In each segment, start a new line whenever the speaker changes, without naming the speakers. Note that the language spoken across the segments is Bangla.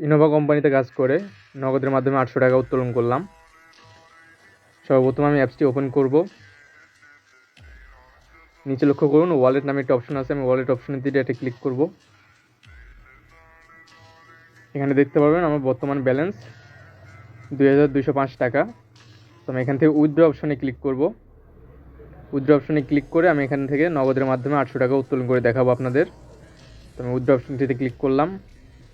ইনোভা কোম্পানিতে কাজ করে নগদের মাধ্যমে 800 টাকা উত্তোলন করলাম। সর্বপ্রথম আমি অ্যাপসটি ওপেন করব। নিচে লক্ষ্য করুন ওয়ালেট নামে একটা অপশন আছে, আমি ওয়ালেট অপশনের দিকে এটা ক্লিক করব। এখানে দেখতে পারবেন আমার বর্তমান ব্যালেন্স 2205 টাকা। তো আমি এখান থেকে উইথড্র অপশনে ক্লিক করব। উইথড্র অপশনে ক্লিক করে আমি এখান থেকে নগদের মাধ্যমে 800 টাকা উত্তোলন করে দেখাবো আপনাদের। তো আমি উইথড্র অপশনটিতে ক্লিক করলাম।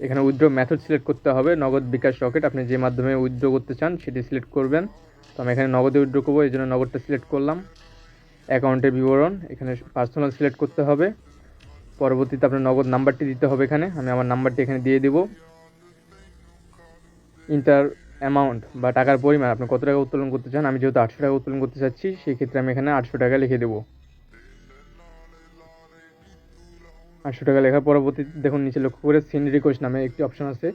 এখানে উইথড্র মেথড সিলেক্ট করতে হবে, নগদ, বিকাশ, রকেট, আপনি যে মাধ্যমে উইথড্র করতে চান সেটি সিলেক্ট করবেন। তো আমি এখানে নগদে উইথড্র করবো, এই জন্য নগদটা সিলেক্ট করলাম। অ্যাকাউন্টের বিবরণ, এখানে পার্সোনাল সিলেক্ট করতে হবে। পরবর্তীতে আপনার নগদ নাম্বারটি দিতে হবে, এখানে আমি আমার নাম্বারটি এখানে দিয়ে দেব। ইন্টার অ্যামাউন্ট বা টাকার পরিমাণ, আপনি কত টাকা উত্তোলন করতে চান, আমি যেহেতু 800 টাকা উত্তোলন করতে চাচ্ছি সেই ক্ষেত্রে আমি এখানে 800 টাকা লিখে দেবো। 800 টাকা লেখার পরবর্তীতে দেখুন নিচে লক্ষ্য করে সেন্ড রিকোয়েস্ট নামে একটি অপশন আছে,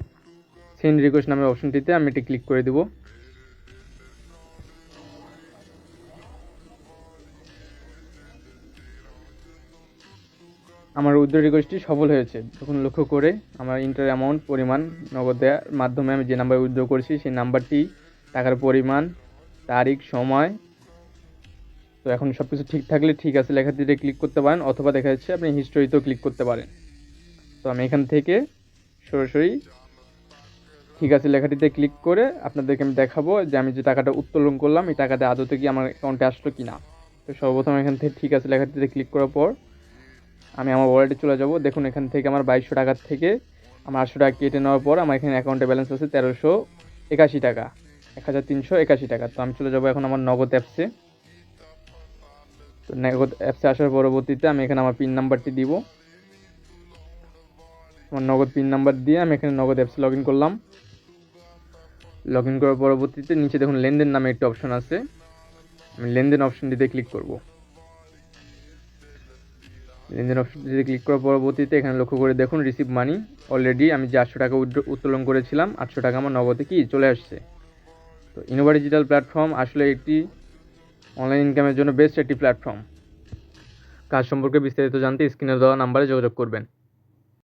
সেন্ড রিকোয়েস্ট নামের অপশনটিতে আমি এটি ক্লিক করে দেব। আমার উইথড্র রিকোয়েস্টটি সফল হয়েছে। তখন লক্ষ্য করে আমার ইন্টার অ্যামাউন্ট পরিমাণ নগদ দেওয়ার মাধ্যমে আমি যে নাম্বার উইথড্র করেছি সেই নাম্বারটি, টাকার পরিমাণ, তারিখ, সময়। তো এখন সব কিছু ঠিক থাকলে ঠিক আছে লেখাটিতে ক্লিক করতে পারেন, অথবা দেখা যাচ্ছে আপনি হিস্টোরিতেও ক্লিক করতে পারেন। তো আমি এখান থেকে সরাসরি ঠিক আছে লেখাটিতে ক্লিক করে আপনাদেরকে আমি দেখাবো যে আমি যে টাকাটা উত্তোলন করলাম এই টাকাটা আদতে কি আমার অ্যাকাউন্টে আসলো কি না। তো সর্বপ্রথম এখান থেকে ঠিক আছে লেখাটিতে ক্লিক করার পর আমি আমার ওয়ালেটে চলে যাব। দেখুন এখান থেকে আমার 2200 টাকার থেকে আমার 800 টাকা কেটে নেওয়ার পর আমার এখানে অ্যাকাউন্টে ব্যালেন্স আছে 1381 টাকা, 1381 টাকা। তো আমি চলে যাব এখন আমার নগদ অ্যাপসে। তো নগদ অ্যাপসে আসার পরবর্তীতে আমি এখানে আমার পিন নাম্বারটি দিব। আমার নগদ পিন নাম্বার দিয়ে আমি এখানে নগদ অ্যাপসে লগ ইন করলাম। লগ ইন করার পরবর্তীতে নিচে দেখুন লেনদেন নামে একটা অপশন আছে, আমি লেনদেন অপশনটিতে ক্লিক করব। লেনদেন অপশনটিতে ক্লিক করার পরবর্তীতে এখানে লক্ষ্য করে দেখুন রিসিভ মানি, অলরেডি আমি যে 800 টাকা উত্তোলন করেছিলাম 800 টাকা আমার নগদে কি চলে আসছে। তো ইনোভা ডিজিটাল প্ল্যাটফর্ম আসলে একটি অনলাইন ইনকামের জন্য বেস্ট একটি প্ল্যাটফর্ম। কাজ সম্পর্কে বিস্তারিত জানতে স্ক্রিনে দেওয়া নাম্বারে যোগাযোগ করবেন।